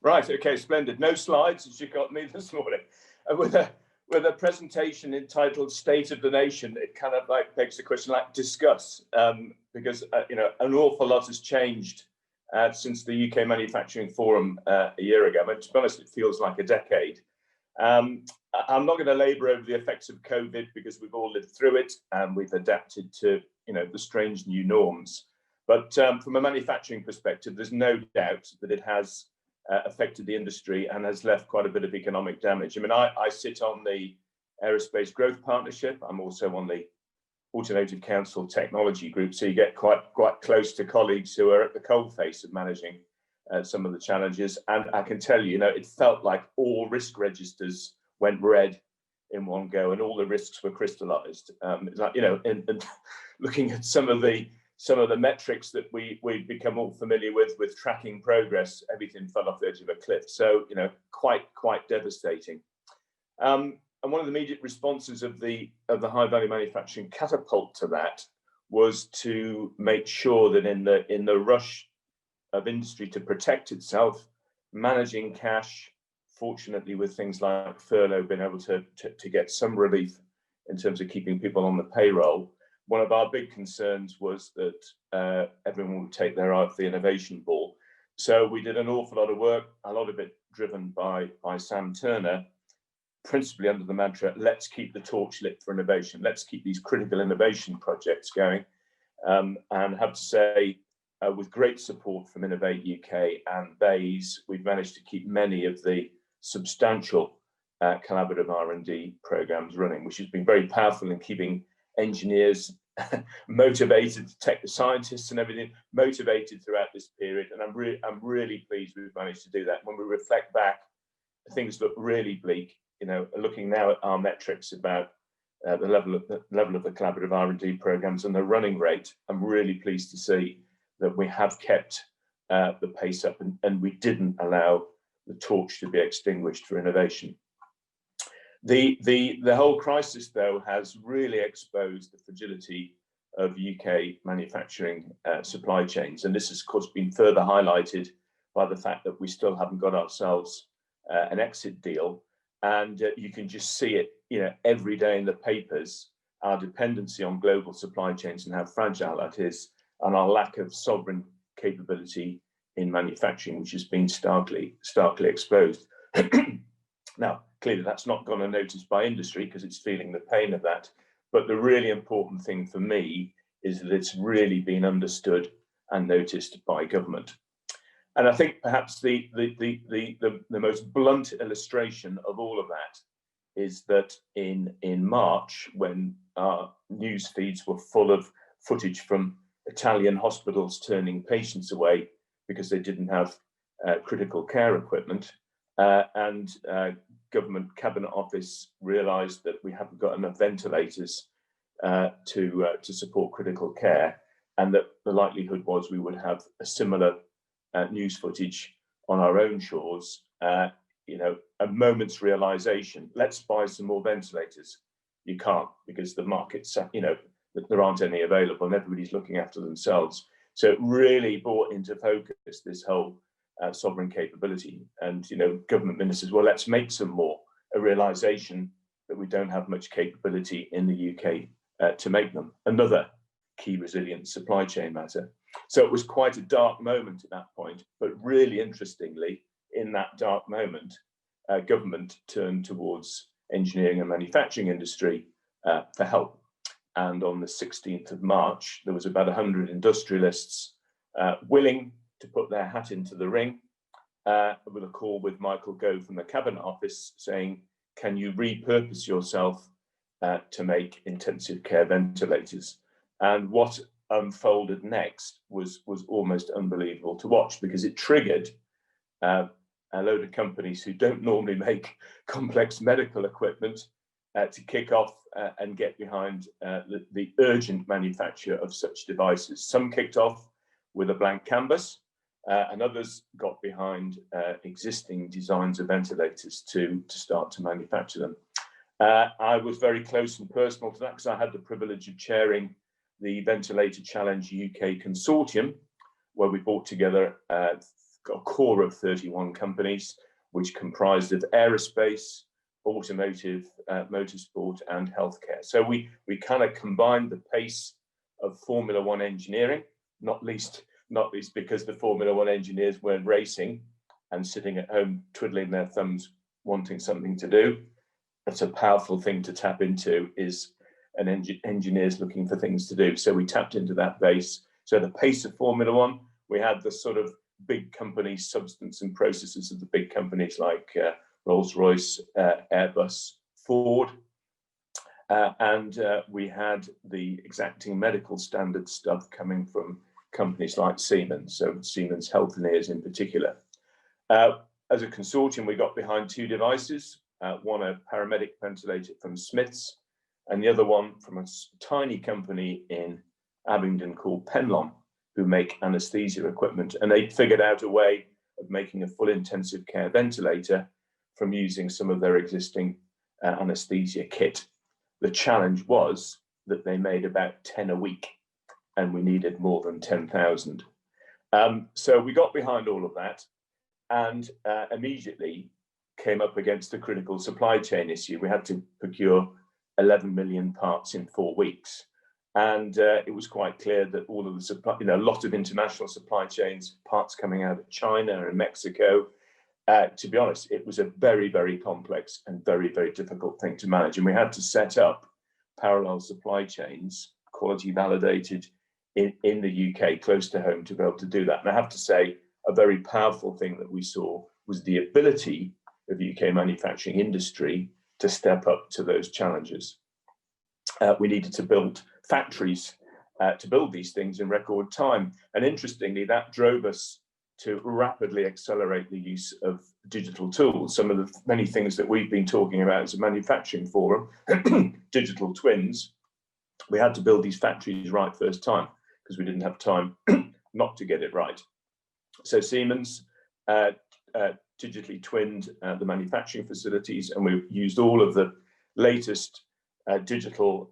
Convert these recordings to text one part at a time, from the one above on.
Right, okay, splendid. No slides, as you got me this morning. With a presentation entitled State of the Nation, it kind of like begs the question, like, discuss, because, you know, an awful lot has changed since the UK Manufacturing Forum a year ago. But to be honest, it feels like a decade. I'm not going to labour over the effects of COVID because we've all lived through it and we've adapted to, you know, the strange new norms. But from a manufacturing perspective, there's no doubt that it has affected the industry and has left quite a bit of economic damage. I mean, I sit on the Aerospace Growth Partnership. I'm also on the Automotive Council Technology Group, so you get quite close to colleagues who are at the coalface of managing some of the challenges. And I can tell you, you know, it felt like all risk registers went red in one go, and all the risks were crystallised. It's like, you know, and looking at some of the metrics that we've become all familiar with tracking progress, everything fell off the edge of a cliff. So, you know, quite devastating. And one of the immediate responses of the High Value Manufacturing Catapult to that was to make sure that in the rush of industry to protect itself, managing cash, fortunately with things like furlough, being able to get some relief in terms of keeping people on the payroll. One of our big concerns was that everyone would take their eye off the innovation ball. So we did an awful lot of work, a lot of it driven by Sam Turner, principally under the mantra, let's keep the torch lit for innovation. Let's keep these critical innovation projects going. And I have to say, with great support from Innovate UK and BAYS, we've managed to keep many of the substantial collaborative R&D programs running, which has been very powerful in keeping engineers motivated, tech scientists and everything motivated throughout this period. And I'm really pleased we've managed to do that. When we reflect back, things look really bleak. You know, looking now at our metrics about the level of the collaborative R&D programs and the running rate, I'm really pleased to see that we have kept the pace up and we didn't allow the torch to be extinguished for innovation. The whole crisis, though, has really exposed the fragility of UK manufacturing supply chains, and this has, of course, been further highlighted by the fact that we still haven't got ourselves an exit deal. And you can just see it, you know, every day in the papers, our dependency on global supply chains and how fragile that is, and our lack of sovereign capability in manufacturing, which has been starkly exposed. Now, clearly that's not gone unnoticed by industry because it's feeling the pain of that. But the really important thing for me is that it's really been understood and noticed by government. And I think perhaps the most blunt illustration of all of that is that in March, when our news feeds were full of footage from Italian hospitals turning patients away because they didn't have critical care equipment, and government cabinet office realised that we haven't got enough ventilators to support critical care, and that the likelihood was we would have a similar news footage on our own shores, you know, a moment's realization, let's buy some more ventilators. You can't, because the market's, you know, there aren't any available and everybody's looking after themselves. So it really brought into focus this whole sovereign capability. And, you know, government ministers, well, let's make some more, a realization that we don't have much capability in the UK to make them. Another key resilient supply chain matter. So it was quite a dark moment at that point, but really interestingly, in that dark moment, government turned towards engineering and manufacturing industry for help. And on the 16th of March, there was about 100 industrialists willing to put their hat into the ring, with a call with Michael Gove from the Cabinet Office saying, can you repurpose yourself to make intensive care ventilators? And what unfolded next was almost unbelievable to watch, because it triggered a load of companies who don't normally make complex medical equipment to kick off and get behind the urgent manufacture of such devices. Some kicked off with a blank canvas, and others got behind existing designs of ventilators to start to manufacture them. I was very close and personal to that because I had the privilege of chairing the Ventilator Challenge UK Consortium, where we brought together got a core of 31 companies, which comprised of aerospace, automotive, motorsport, and healthcare. So we kind of combined the pace of Formula One engineering, not least because the Formula One engineers weren't racing and sitting at home twiddling their thumbs, wanting something to do. That's a powerful thing to tap into, is an engineers looking for things to do. So we tapped into that base. So the pace of Formula One, we had the sort of big company substance and processes of the big companies like Rolls-Royce, Airbus, Ford, and we had the exacting medical standard stuff coming from companies like Siemens, so Siemens Healthineers in particular. As a consortium, we got behind two devices, one a paramedic ventilator from Smiths, and the other one from a tiny company in Abingdon called Penlon, who make anesthesia equipment. And they figured out a way of making a full intensive care ventilator from using some of their existing anesthesia kit. The challenge was that they made about 10 a week, and we needed more than 10,000. So we got behind all of that, and immediately came up against a critical supply chain issue. We had to procure 11 million parts in 4 weeks. And it was quite clear that all of the supply, a lot of international supply chains, parts coming out of China and Mexico. To be honest, it was a very, very complex and very, very difficult thing to manage. And we had to set up parallel supply chains, quality validated in the UK, close to home, to be able to do that. And I have to say, a very powerful thing that we saw was the ability of the UK manufacturing industry to step up to those challenges. We needed to build factories to build these things in record time. And interestingly, that drove us to rapidly accelerate the use of digital tools. Some of the many things that we've been talking about as a manufacturing forum, digital twins, we had to build these factories right first time because we didn't have time not to get it right. So Siemens digitally twinned the manufacturing facilities, and we used all of the latest digital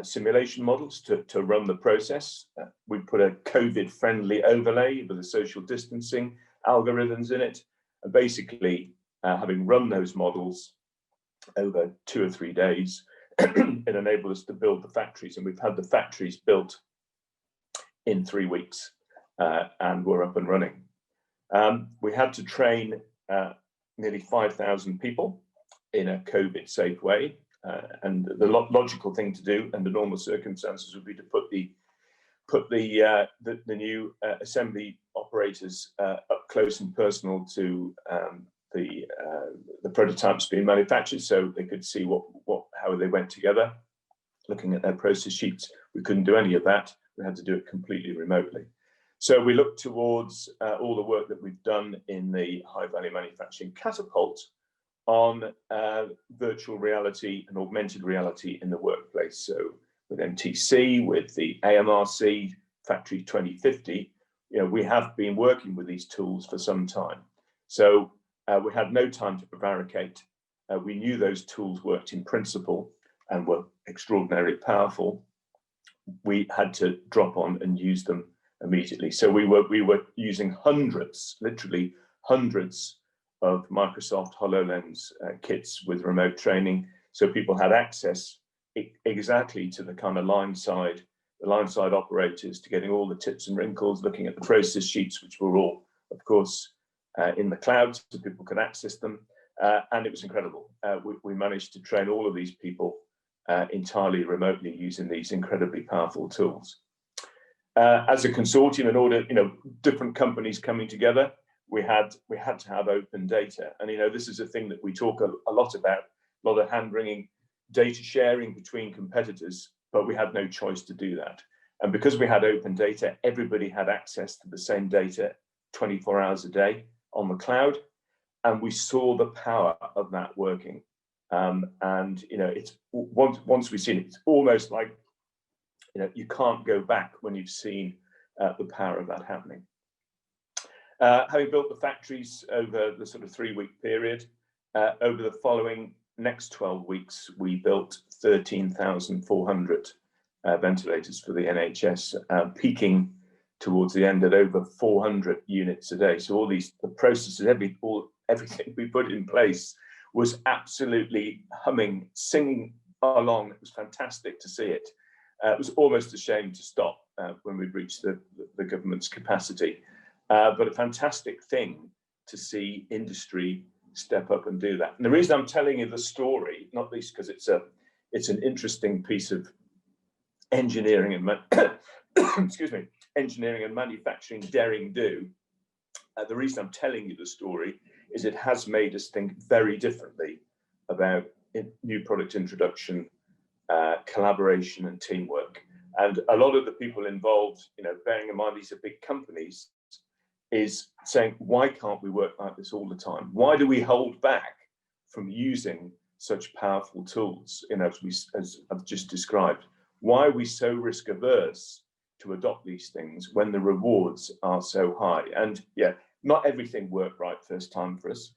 simulation models to run the process. We put a COVID-friendly overlay with the social distancing algorithms in it. And basically, having run those models over 2 or 3 days, it enabled us to build the factories. And we've had the factories built in 3 weeks, and we're up and running. We had to train nearly 5,000 people in a COVID-safe way. And the logical thing to do under normal circumstances would be to put the new assembly operators up close and personal to the prototypes being manufactured, so they could see how they went together, looking at their process sheets. We couldn't do any of that. We had to do it completely remotely. So we looked towards all the work that we've done in the High Value Manufacturing Catapult on virtual reality and augmented reality in the workplace. So with MTC, with the AMRC, Factory 2050, we have been working with these tools for some time. So we had no time to prevaricate. We knew those tools worked in principle and were extraordinarily powerful. We had to drop on and use them immediately. So we were using hundreds, literally hundreds, of Microsoft HoloLens kits with remote training, so people had access exactly to the kind of line side operators, to getting all the tips and wrinkles, looking at the process sheets, which were all, of course, in the cloud, so people could access them, and it was incredible. We managed to train all of these people entirely remotely using these incredibly powerful tools. As a consortium, in order, different companies coming together, we had to have open data. And this is a thing that we talk a lot about, a lot of hand-wringing data sharing between competitors, but we had no choice to do that. And because we had open data, everybody had access to the same data 24 hours a day on the cloud, and we saw the power of that working. And it's once we've seen it, it's almost like you can't go back when you've seen the power of that happening. Having built the factories over the sort of 3-week period, over the following next 12 weeks, we built 13,400 ventilators for the NHS, peaking towards the end at over 400 units a day. So all these, the processes, everything we put in place was absolutely humming, singing along. It was fantastic to see it. It was almost a shame to stop when we'd reached the government's capacity. But a fantastic thing to see industry step up and do that. And the reason I'm telling you the story, not least because it's an interesting piece of engineering and excuse me, engineering and manufacturing daring do. The reason I'm telling you the story is it has made us think very differently about new product introduction, collaboration and teamwork. And a lot of the people involved, bearing in mind these are big companies, is saying, why can't we work like this all the time? Why do we hold back from using such powerful tools, as I've just described? Why are we so risk averse to adopt these things when the rewards are so high? And yeah, not everything worked right first time for us,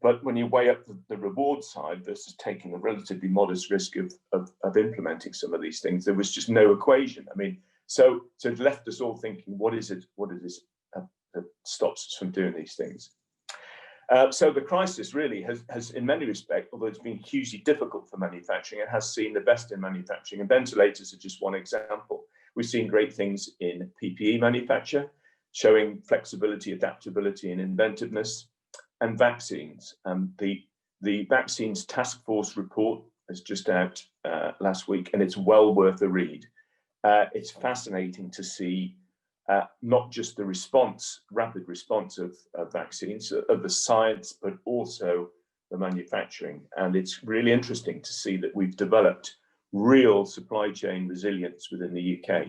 but when you weigh up the reward side versus taking a relatively modest risk of implementing some of these things, there was just no equation. I mean, so it left us all thinking, what is it that stops us from doing these things? So the crisis really has, in many respects, although it's been hugely difficult for manufacturing, it has seen the best in manufacturing, and ventilators are just one example. We've seen great things in PPE manufacture, showing flexibility, adaptability, and inventiveness, and vaccines. The Vaccines Task Force report is just out last week, and it's well worth a read. It's fascinating to see not just the rapid response of vaccines, of the science, but also the manufacturing. And it's really interesting to see that we've developed real supply chain resilience within the UK.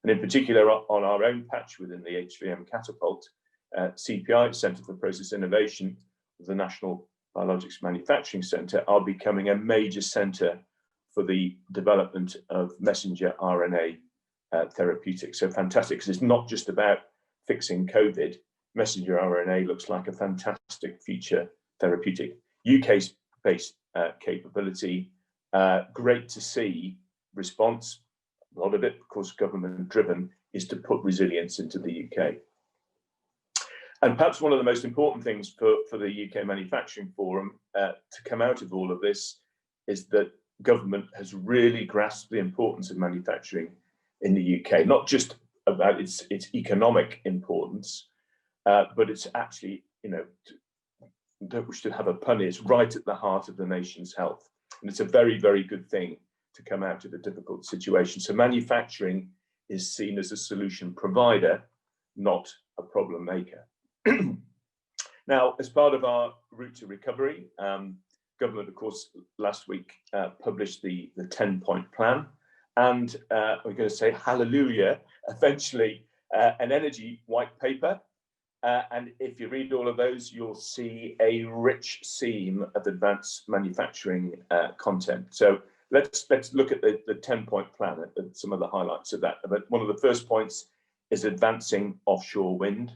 And in particular, on our own patch within the HVM Catapult, CPI, Centre for Process Innovation, the National Biologics Manufacturing Centre, are becoming a major centre for the development of messenger RNA therapeutics. So fantastic, because it's not just about fixing COVID. Messenger RNA looks like a fantastic future therapeutic. UK-based capability, great to see response. A lot of it, of course, government driven, is to put resilience into the UK. And perhaps one of the most important things for the UK Manufacturing Forum to come out of all of this is that government has really grasped the importance of manufacturing in the UK, not just about its economic importance, but it's actually, don't wish to have a pun, it's right at the heart of the nation's health. And it's a very, very good thing to come out of a difficult situation. So manufacturing is seen as a solution provider, not a problem maker. Now, as part of our route to recovery, government, of course, last week published the 10-point plan. And we're going to say hallelujah, eventually an energy white paper. And if you read all of those, you'll see a rich seam of advanced manufacturing content. So let's look at the 10-point plan and some of the highlights of that. But one of the first points is advancing offshore wind,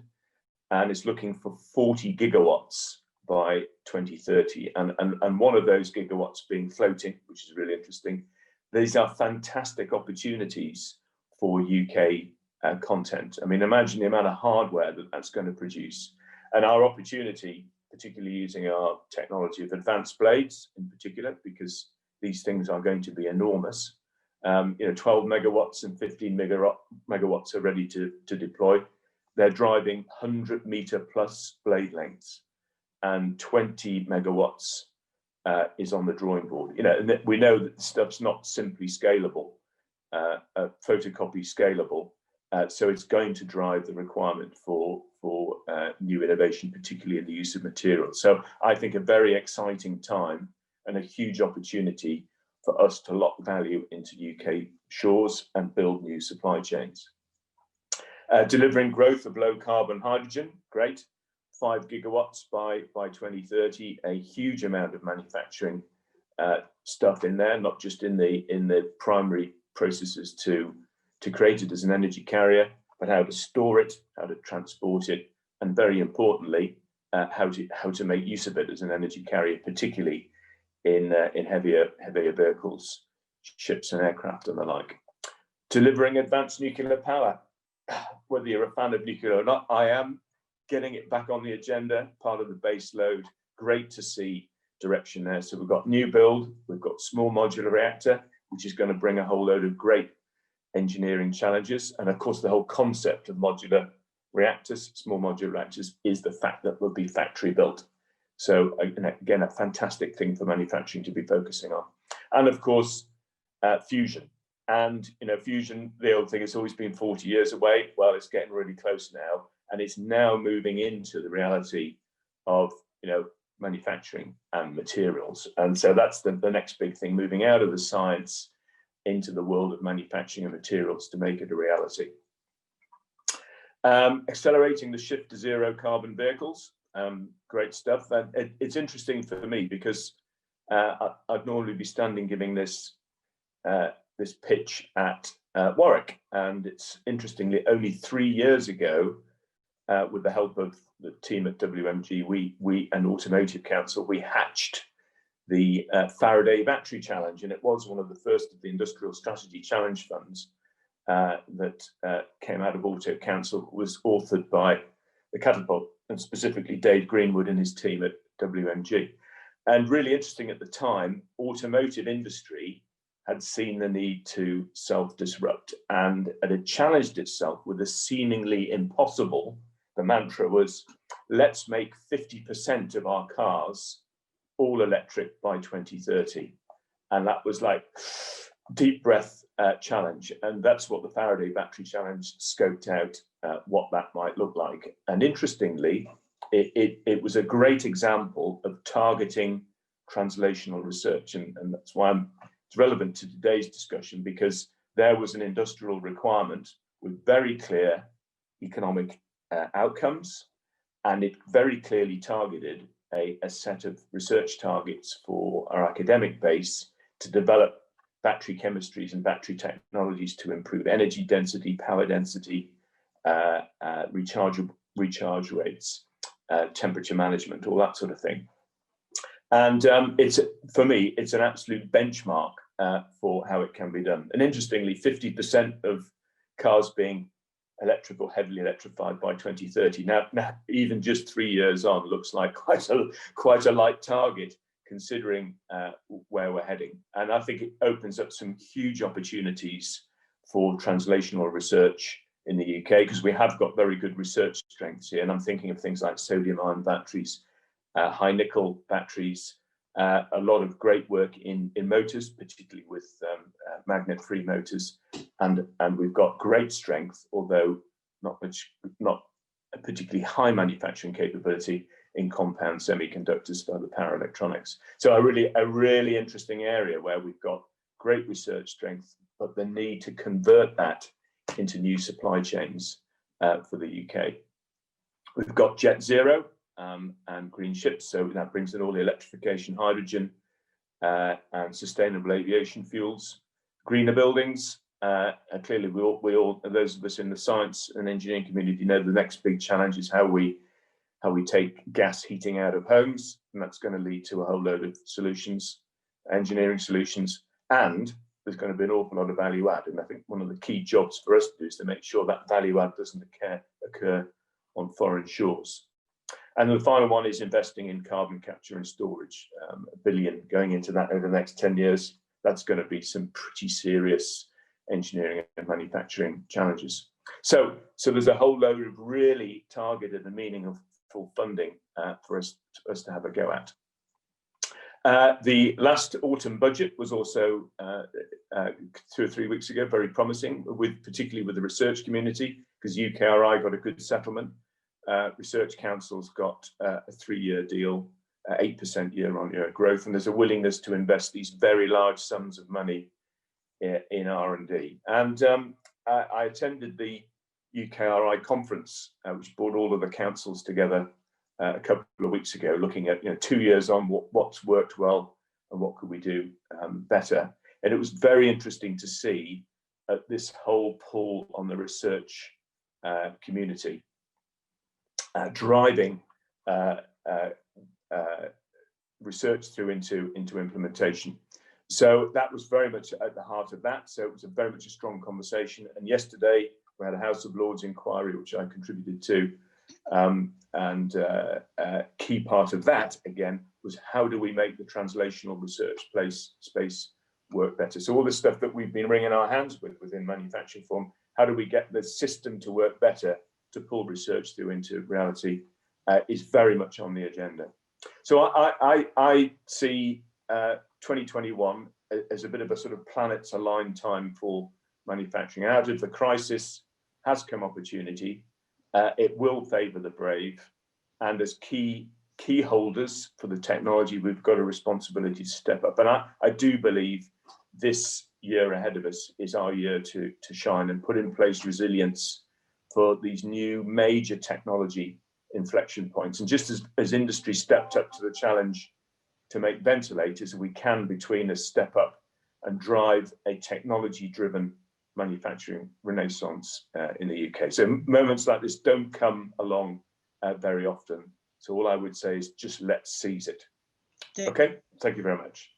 and it's looking for 40 gigawatts by 2030. And one of those gigawatts being floating, which is really interesting. These are fantastic opportunities for UK content. I mean, imagine the amount of hardware that's going to produce. And our opportunity, particularly using our technology of advanced blades in particular, because these things are going to be enormous. 12 megawatts and 15 megawatts are ready to deploy. They're driving 100-meter plus blade lengths, and 20 megawatts is on the drawing board. And we know that the stuff's not simply scalable, photocopy scalable. So it's going to drive the requirement for new innovation, particularly in the use of materials. So I think a very exciting time and a huge opportunity for us to lock value into UK shores and build new supply chains. Delivering growth of low carbon hydrogen, great. 5 gigawatts by 2030, a huge amount of manufacturing stuff in there, not just in the primary processes to create it as an energy carrier, but how to store it, how to transport it, and very importantly, how to make use of it as an energy carrier, particularly in heavier vehicles, ships and aircraft and the like. Delivering advanced nuclear power. whether you're a fan of nuclear or not, I am getting it back on the agenda, part of the base load. Great to see direction there. So we've got new build, we've got small modular reactor, which is going to bring a whole load of great engineering challenges. And of course, the whole concept of modular reactors, small modular reactors, is the fact that they'll be factory built. So again, a fantastic thing for manufacturing to be focusing on. And of course, fusion. And fusion, the old thing, it's always been 40 years away. Well, it's getting really close now, and it's now moving into the reality of manufacturing and materials. And so that's the next big thing, moving out of the science into the world of manufacturing and materials to make it a reality. Accelerating the shift to zero carbon vehicles, great stuff. And it's interesting for me because I'd normally be standing giving this this pitch at Warwick, and it's interestingly only 3 years ago, with the help of the team at WMG, we and Automotive Council, we hatched the Faraday Battery Challenge, and it was one of the first of the Industrial Strategy Challenge funds that came out of Auto Council, was authored by the Catapult, and specifically Dave Greenwood and his team at WMG. And really interesting at the time, automotive industry had seen the need to self-disrupt, and it had challenged itself with a seemingly impossible. The mantra was, let's make 50% of our cars all electric by 2030. And that was like deep breath challenge. And that's what the Faraday Battery Challenge scoped out what that might look like. And interestingly, it was a great example of targeting translational research. And that's why it's relevant to today's discussion, because there was an industrial requirement with very clear economic outcomes, and it very clearly targeted a set of research targets for our academic base to develop battery chemistries and battery technologies to improve energy density, power density, recharge rates, temperature management, all that sort of thing. And for me, it's an absolute benchmark for how it can be done. And interestingly, 50% of cars being electric or heavily electrified by 2030. Now even just 3 years on, looks like quite a light target, considering where we're heading. And I think it opens up some huge opportunities for translational research in the UK, because we have got very good research strengths here. And I'm thinking of things like sodium-ion batteries, high nickel batteries, a lot of great work in motors, particularly with magnet-free motors, and we've got great strength, although not a particularly high manufacturing capability in compound semiconductors for the power electronics. So a really interesting area where we've got great research strength, but the need to convert that into new supply chains for the UK. We've got Jet Zero and green ships, so that brings in all the electrification, hydrogen, and sustainable aviation fuels. Greener buildings. Clearly, we all, those of us in the science and engineering community, know the next big challenge is how we take gas heating out of homes, and that's going to lead to a whole load of solutions, engineering solutions, and there's going to be an awful lot of value add. And I think one of the key jobs for us to do is to make sure that value add doesn't occur on foreign shores. And the final one is investing in carbon capture and storage. $1 billion going into that over the next 10 years. That's going to be some pretty serious engineering and manufacturing challenges. So there's a whole load of really targeted and meaningful funding for us to have a go at. The last autumn budget was also 2 or 3 weeks ago, very promising, particularly with the research community, because UKRI got a good settlement. Research Council's got a 3-year deal, 8% year-on-year growth, and there's a willingness to invest these very large sums of money in R&D. And I attended the UKRI conference, which brought all of the councils together a couple of weeks ago, looking at 2 years on what's worked well and what could we do better. And it was very interesting to see this whole pull on the research community driving research through into implementation. So that was very much at the heart of that. So it was very much a strong conversation. And yesterday We had a House of Lords inquiry, which I contributed to. And a key part of that, again, was how do we make the translational research space work better? So all the stuff that we've been wringing our hands with within manufacturing form, how do we get the system to work better to pull research through into reality, is very much on the agenda. So I see 2021 as a bit of a sort of planets aligned time for manufacturing. Out of the crisis has come opportunity. It will favour the brave, and as key holders for the technology, we've got a responsibility to step up. And I do believe this year ahead of us is our year to shine and put in place resilience for these new major technology inflection points. And just as industry stepped up to the challenge to make ventilators, we can between us step up and drive a technology-driven manufacturing renaissance in the UK. So moments like this don't come along very often. So all I would say is just let's seize it. Okay, thank you very much.